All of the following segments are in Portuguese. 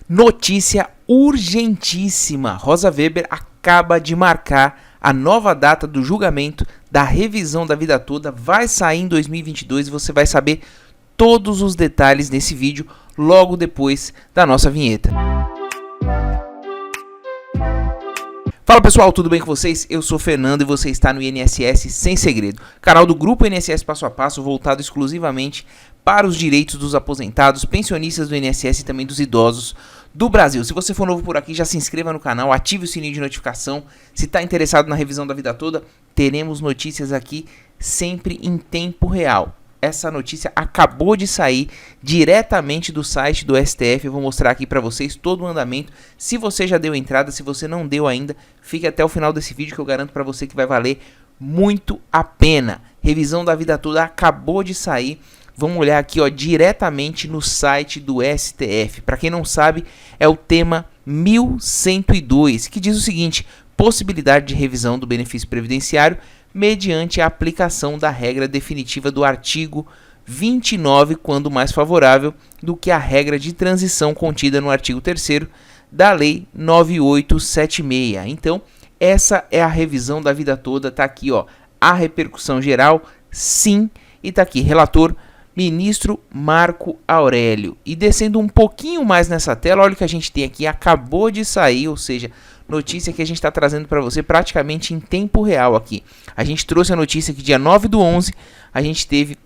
Notícia urgentíssima: Rosa Weber acaba de marcar a nova data do julgamento da revisão da vida toda. Vai sair em 2022 e você vai saber todos os detalhes nesse vídeo logo depois da nossa vinheta. Fala pessoal, tudo bem com vocês? Eu sou Fernando e você está no INSS Sem Segredo, canal do Grupo INSS Passo a Passo, voltado exclusivamente para os direitos dos aposentados, pensionistas do INSS e também dos idosos do Brasil. Se você for novo por aqui, já se inscreva no canal, ative o sininho de notificação. Se está interessado na revisão da vida toda, teremos notícias aqui sempre em tempo real. Essa notícia acabou de sair diretamente do site do STF. Eu vou mostrar aqui para vocês todo o andamento. Se você já deu entrada, se você não deu ainda, fique até o final desse vídeo que eu garanto para você que vai valer muito a pena. Revisão da vida toda acabou de sair. Vamos olhar aqui, ó, diretamente no site do STF. Para quem não sabe, é o tema 1102, que diz o seguinte: possibilidade de revisão do benefício previdenciário mediante a aplicação da regra definitiva do artigo 29, quando mais favorável do que a regra de transição contida no artigo 3º da Lei 9876. Então, essa é a revisão da vida toda. Tá aqui, ó, a repercussão geral, sim, e tá aqui, relator ministro Marco Aurélio. E descendo um pouquinho mais nessa tela, olha o que a gente tem aqui, acabou de sair, ou seja, notícia que a gente está trazendo para você praticamente em tempo real aqui. A gente trouxe a notícia que dia 9/11 a gente teve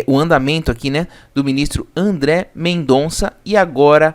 o andamento aqui, né, do ministro André Mendonça, e agora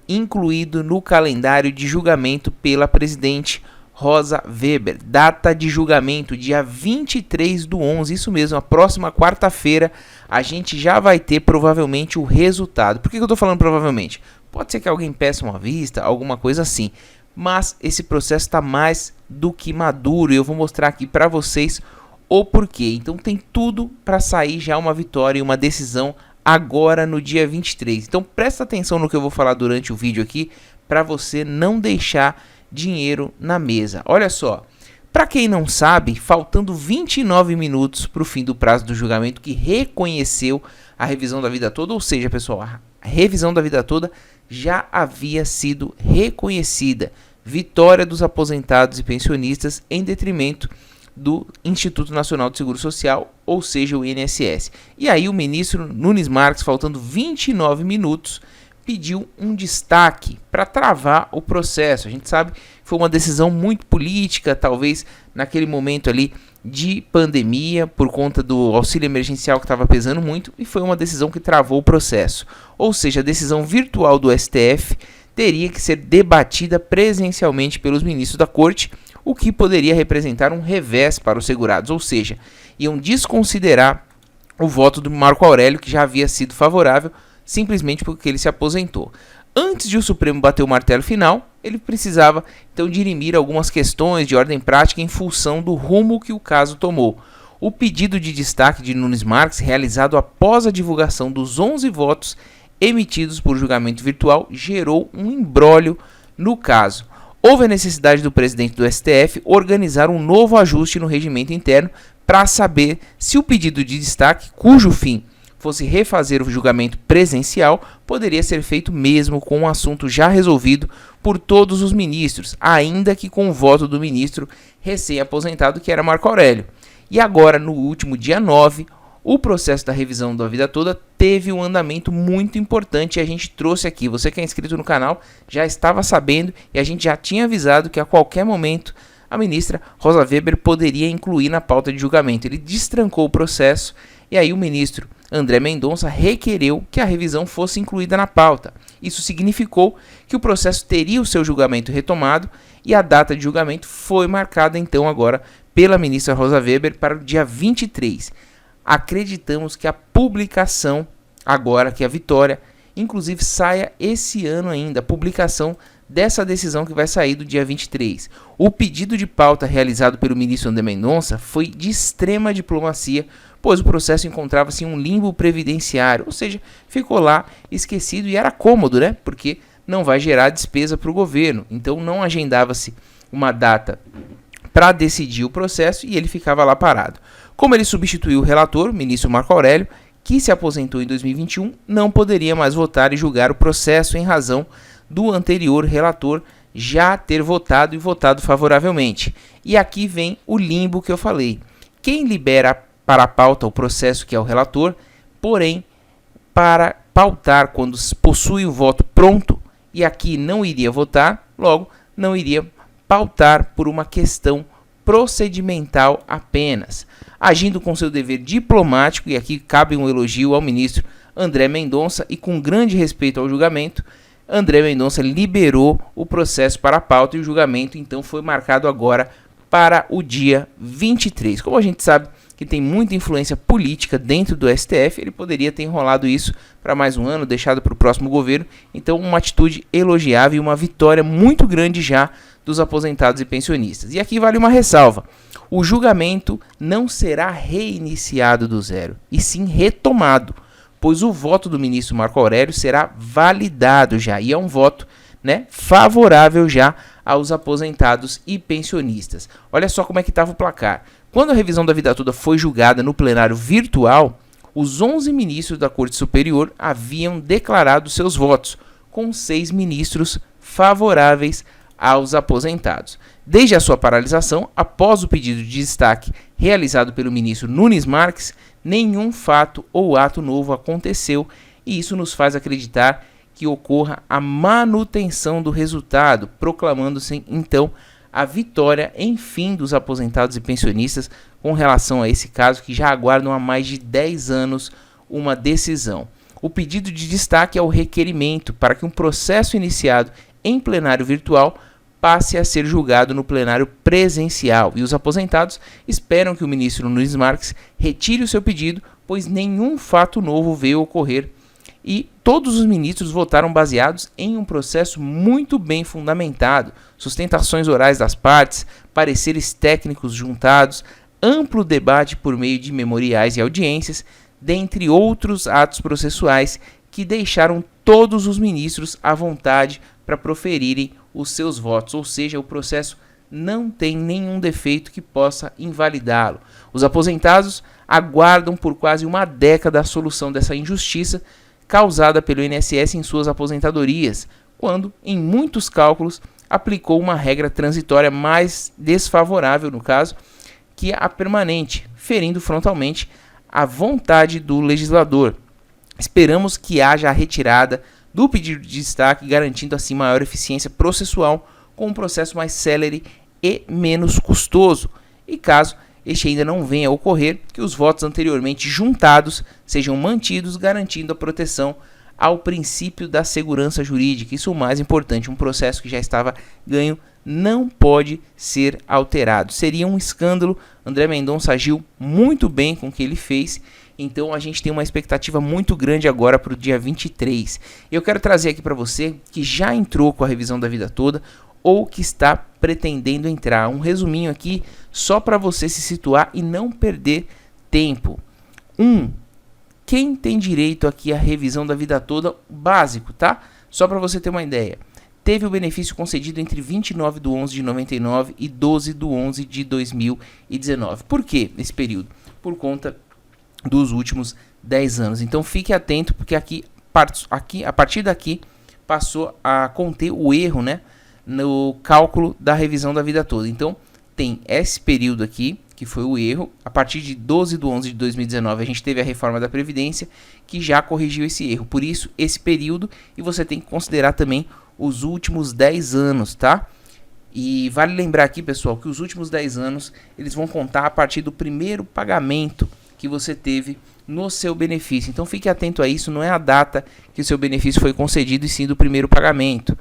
incluído no calendário de julgamento pela presidente Rosa Weber. Data de julgamento, dia 23/11, isso mesmo, a próxima quarta-feira a gente já vai ter provavelmente o resultado. Por que eu estou falando provavelmente? Pode ser que alguém peça uma vista, alguma coisa assim, mas esse processo está mais do que maduro e eu vou mostrar aqui para vocês o porquê. Então tem tudo para sair já uma vitória e uma decisão agora no dia 23. Então presta atenção no que eu vou falar durante o vídeo aqui para você não deixar dinheiro na mesa. Olha só, para quem não sabe, faltando 29 minutos para o fim do prazo do julgamento que reconheceu a revisão da vida toda, ou seja, pessoal, a revisão da vida toda já havia sido reconhecida. Vitória dos aposentados e pensionistas em detrimento do Instituto Nacional do Seguro Social, ou seja, o INSS. E aí o ministro Nunes Marques, faltando 29 minutos, pediu um destaque para travar o processo. A gente sabe que foi uma decisão muito política, talvez naquele momento ali de pandemia, por conta do auxílio emergencial que estava pesando muito, e foi uma decisão que travou o processo. Ou seja, a decisão virtual do STF teria que ser debatida presencialmente pelos ministros da Corte, o que poderia representar um revés para os segurados, ou seja, iam desconsiderar o voto do Marco Aurélio, que já havia sido favorável, simplesmente porque ele se aposentou. Antes de o Supremo bater o martelo final, ele precisava então dirimir algumas questões de ordem prática em função do rumo que o caso tomou. O pedido de destaque de Nunes Marques, realizado após a divulgação dos 11 votos emitidos por julgamento virtual, gerou um imbróglio no caso. Houve a necessidade do presidente do STF organizar um novo ajuste no regimento interno para saber se o pedido de destaque, cujo fim fosse refazer o julgamento presencial, poderia ser feito mesmo com um assunto já resolvido por todos os ministros, ainda que com o voto do ministro recém-aposentado, que era Marco Aurélio. E agora, no último dia 9, o processo da revisão da vida toda teve um andamento muito importante e a gente trouxe aqui. Você que é inscrito no canal já estava sabendo e a gente já tinha avisado que a qualquer momento a ministra Rosa Weber poderia incluir na pauta de julgamento. Ele destrancou o processo e aí o ministro André Mendonça requereu que a revisão fosse incluída na pauta. Isso significou que o processo teria o seu julgamento retomado e a data de julgamento foi marcada então agora pela ministra Rosa Weber para o dia 23. Acreditamos que a publicação agora, que a vitória, inclusive saia esse ano ainda, a publicação dessa decisão que vai sair do dia 23. O pedido de pauta realizado pelo ministro André Mendonça foi de extrema diplomacia, pois o processo encontrava-se em um limbo previdenciário, ou seja, ficou lá esquecido e era cômodo, né? Porque não vai gerar despesa para o governo, então não agendava-se uma data para decidir o processo e ele ficava lá parado. Como ele substituiu o relator, o ministro Marco Aurélio, que se aposentou em 2021, não poderia mais votar e julgar o processo em razão do anterior relator já ter votado e votado favoravelmente. E aqui vem o limbo que eu falei. Quem libera para a pauta o processo, que é o relator, porém, para pautar quando possui o voto pronto e aqui não iria votar, logo não iria pautar por uma questão procedimental apenas, agindo com seu dever diplomático, e aqui cabe um elogio ao ministro André Mendonça, e com grande respeito ao julgamento, André Mendonça liberou o processo para a pauta e o julgamento então foi marcado agora para o dia 23. Como a gente sabe que tem muita influência política dentro do STF, ele poderia ter enrolado isso para mais um ano, deixado para o próximo governo. Então, uma atitude elogiável e uma vitória muito grande já dos aposentados e pensionistas. E aqui vale uma ressalva: o julgamento não será reiniciado do zero, e sim retomado, pois o voto do ministro Marco Aurélio será validado já, e é um voto, né, favorável já aos aposentados e pensionistas. Olha só como é que estava o placar. Quando a revisão da vida toda foi julgada no plenário virtual, os 11 ministros da Corte Superior haviam declarado seus votos, com 6 ministros favoráveis aos aposentados. Desde a sua paralisação, após o pedido de destaque realizado pelo ministro Nunes Marques, nenhum fato ou ato novo aconteceu, e isso nos faz acreditar que ocorra a manutenção do resultado, proclamando-se então a vitória, enfim, dos aposentados e pensionistas com relação a esse caso, que já aguardam há mais de 10 anos uma decisão. O pedido de destaque é o requerimento para que um processo iniciado em plenário virtual passe a ser julgado no plenário presencial, e os aposentados esperam que o ministro Nunes Marques retire o seu pedido, pois nenhum fato novo veio ocorrer, e todos os ministros votaram baseados em um processo muito bem fundamentado, sustentações orais das partes, pareceres técnicos juntados, amplo debate por meio de memoriais e audiências, dentre outros atos processuais que deixaram todos os ministros à vontade para proferirem os seus votos, ou seja, o processo não tem nenhum defeito que possa invalidá-lo. Os aposentados aguardam por quase uma década a solução dessa injustiça causada pelo INSS em suas aposentadorias, quando, em muitos cálculos, aplicou uma regra transitória mais desfavorável, no caso, que a permanente, ferindo frontalmente a vontade do legislador. Esperamos que haja a retirada do pedido de destaque, garantindo assim maior eficiência processual, com um processo mais célere e menos custoso. E caso este ainda não venha a ocorrer, que os votos anteriormente juntados sejam mantidos, garantindo a proteção ao princípio da segurança jurídica. Isso é o mais importante, um processo que já estava ganho não pode ser alterado. Seria um escândalo. André Mendonça agiu muito bem com o que ele fez, então a gente tem uma expectativa muito grande agora para o dia 23. Eu quero trazer aqui para você que já entrou com a revisão da vida toda ou que está pretendendo entrar. Um resuminho aqui só para você se situar e não perder tempo. Quem tem direito aqui à revisão da vida toda, básico, tá? Só para você ter uma ideia. Teve o benefício concedido entre 29 de 11 de 99 e 12 de 11 de 2019. Por que esse período? Por conta dos últimos 10 anos. Então fique atento, porque aqui a partir daqui passou a conter o erro, né, no cálculo da revisão da vida toda. Então tem esse período aqui, que foi o erro. A partir de 12 de 11 de 2019 a gente teve a reforma da Previdência, que já corrigiu esse erro. Por isso, esse período, e você tem que considerar também os últimos 10 anos, tá? E vale lembrar aqui, pessoal, que os últimos 10 anos, eles vão contar a partir do primeiro pagamento que você teve no seu benefício. Então fique atento a isso, não é a data que o seu benefício foi concedido, e sim do primeiro pagamento.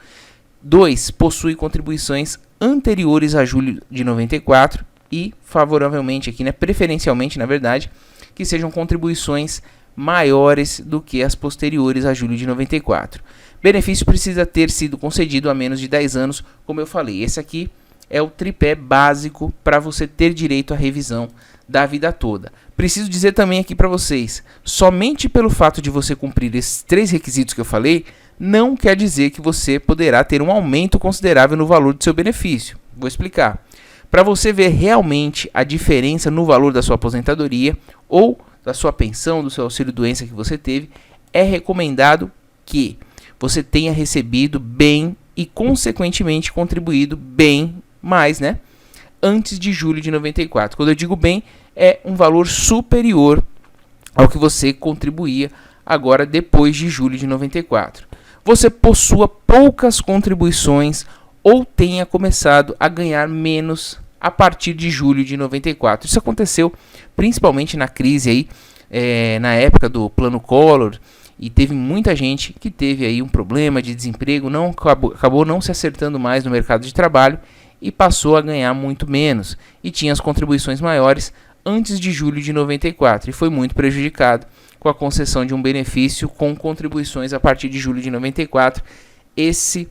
2. Possui contribuições anteriores a julho de 94 e favoravelmente aqui, né, preferencialmente, na verdade, que sejam contribuições maiores do que as posteriores a julho de 94. Benefício precisa ter sido concedido há menos de 10 anos, como eu falei. Esse aqui é o tripé básico para você ter direito à revisão da vida toda. Preciso dizer também aqui para vocês, somente pelo fato de você cumprir esses 3 requisitos que eu falei, não quer dizer que você poderá ter um aumento considerável no valor do seu benefício. Vou explicar. Para você ver realmente a diferença no valor da sua aposentadoria ou da sua pensão, do seu auxílio-doença que você teve, é recomendado que você tenha recebido bem e consequentemente contribuído bem mais, né, antes de julho de 94. Quando eu digo bem, é um valor superior ao que você contribuía agora depois de julho de 94. Você possua poucas contribuições ou tenha começado a ganhar menos a partir de julho de 94. Isso aconteceu principalmente na crise aí, na época do Plano Collor, e teve muita gente que teve aí um problema de desemprego, acabou não se acertando mais no mercado de trabalho e passou a ganhar muito menos e tinha as contribuições maiores antes de julho de 94 e foi muito prejudicado com a concessão de um benefício com contribuições a partir de julho de 94. Esse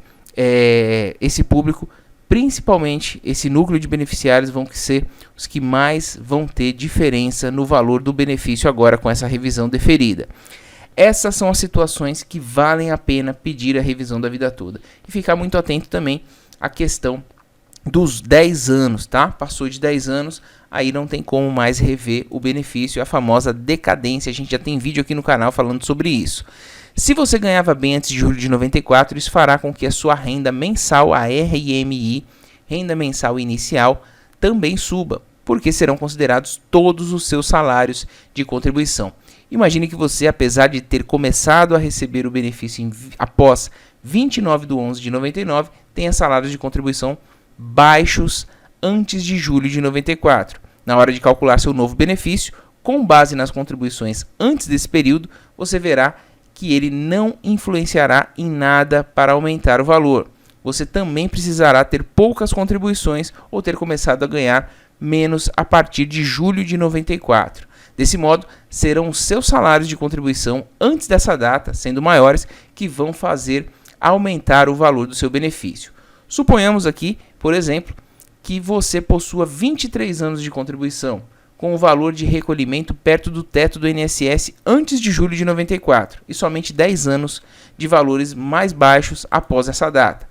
público, principalmente esse núcleo de beneficiários, vão ser os que mais vão ter diferença no valor do benefício agora com essa revisão deferida. Essas são as situações que valem a pena pedir a revisão da vida toda. E ficar muito atento também à questão dos 10 anos, tá? Passou de 10 anos, aí não tem como mais rever o benefício, a famosa decadência. A gente já tem vídeo aqui no canal falando sobre isso. Se você ganhava bem antes de julho de 94, isso fará com que a sua renda mensal, a RMI, renda mensal inicial, também suba, porque serão considerados todos os seus salários de contribuição. Imagine que você, apesar de ter começado a receber o benefício após 29 de 11 de 99, tenha salários de contribuição baixos antes de julho de 94. Na hora de calcular seu novo benefício, com base nas contribuições antes desse período, você verá que ele não influenciará em nada para aumentar o valor. Você também precisará ter poucas contribuições ou ter começado a ganhar menos a partir de julho de 94. Desse modo, serão os seus salários de contribuição antes dessa data, sendo maiores, que vão fazer aumentar o valor do seu benefício. Suponhamos aqui, por exemplo, que você possua 23 anos de contribuição, com o valor de recolhimento perto do teto do INSS antes de julho de 94, e somente 10 anos de valores mais baixos após essa data.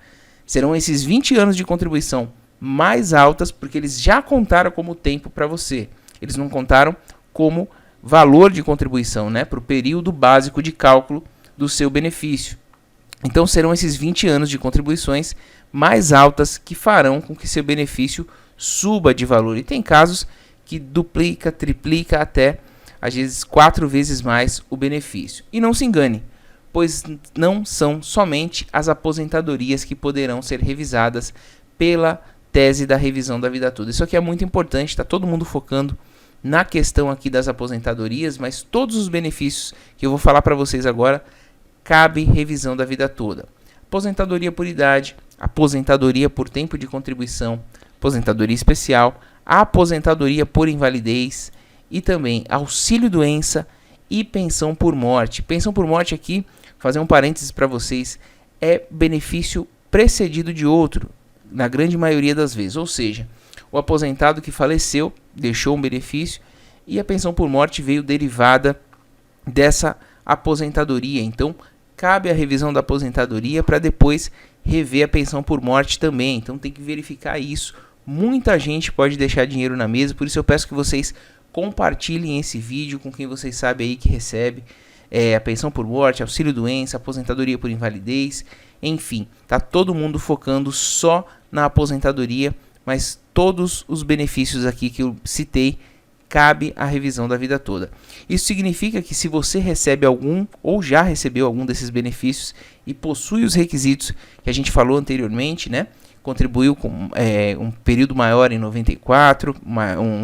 Serão esses 20 anos de contribuição mais altas, porque eles já contaram como tempo para você. Eles não contaram como valor de contribuição, né, para o período básico de cálculo do seu benefício. Então serão esses 20 anos de contribuições mais altas que farão com que seu benefício suba de valor. E tem casos que duplica, triplica até, às vezes, 4 vezes mais o benefício. E não se engane, pois não são somente as aposentadorias que poderão ser revisadas pela tese da revisão da vida toda. Isso aqui é muito importante, está todo mundo focando na questão aqui das aposentadorias, mas todos os benefícios que eu vou falar para vocês agora, cabe revisão da vida toda. Aposentadoria por idade, aposentadoria por tempo de contribuição, aposentadoria especial, aposentadoria por invalidez e também auxílio-doença e pensão por morte. Pensão por morte aqui, fazer um parênteses para vocês, é benefício precedido de outro, na grande maioria das vezes. Ou seja, o aposentado que faleceu deixou um benefício e a pensão por morte veio derivada dessa aposentadoria. Então, cabe a revisão da aposentadoria para depois rever a pensão por morte também. Então, tem que verificar isso. Muita gente pode deixar dinheiro na mesa, por isso eu peço que vocês compartilhem esse vídeo com quem vocês sabem aí que recebe a pensão por morte, auxílio-doença, aposentadoria por invalidez, enfim, tá todo mundo focando só na aposentadoria, mas todos os benefícios aqui que eu citei, cabe a revisão da vida toda. Isso significa que se você recebe algum ou já recebeu algum desses benefícios e possui os requisitos que a gente falou anteriormente, né? Contribuiu com um período maior em 94,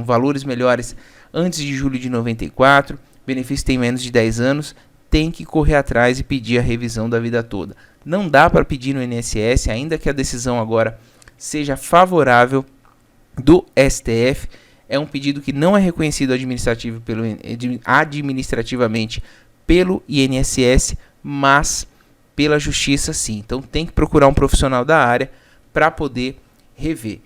valores melhores antes de julho de 94, benefício tem menos de 10 anos, tem que correr atrás e pedir a revisão da vida toda. Não dá para pedir no INSS, ainda que a decisão agora seja favorável do STF, é um pedido que não é reconhecido administrativamente pelo INSS, mas pela Justiça sim. Então tem que procurar um profissional da área para poder rever.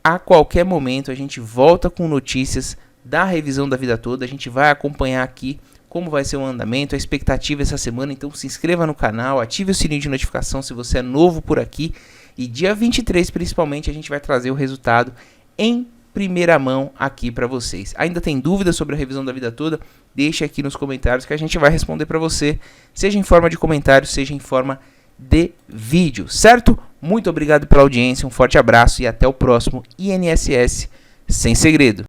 A qualquer momento a gente volta com notícias da revisão da vida toda, a gente vai acompanhar aqui como vai ser o andamento, a expectativa essa semana, então se inscreva no canal, ative o sininho de notificação se você é novo por aqui, e dia 23 principalmente a gente vai trazer o resultado em primeira mão aqui para vocês. Ainda tem dúvidas sobre a revisão da vida toda? Deixe aqui nos comentários que a gente vai responder para você, seja em forma de comentário, seja em forma de vídeo, certo? Muito obrigado pela audiência, um forte abraço e até o próximo INSS Sem Segredo.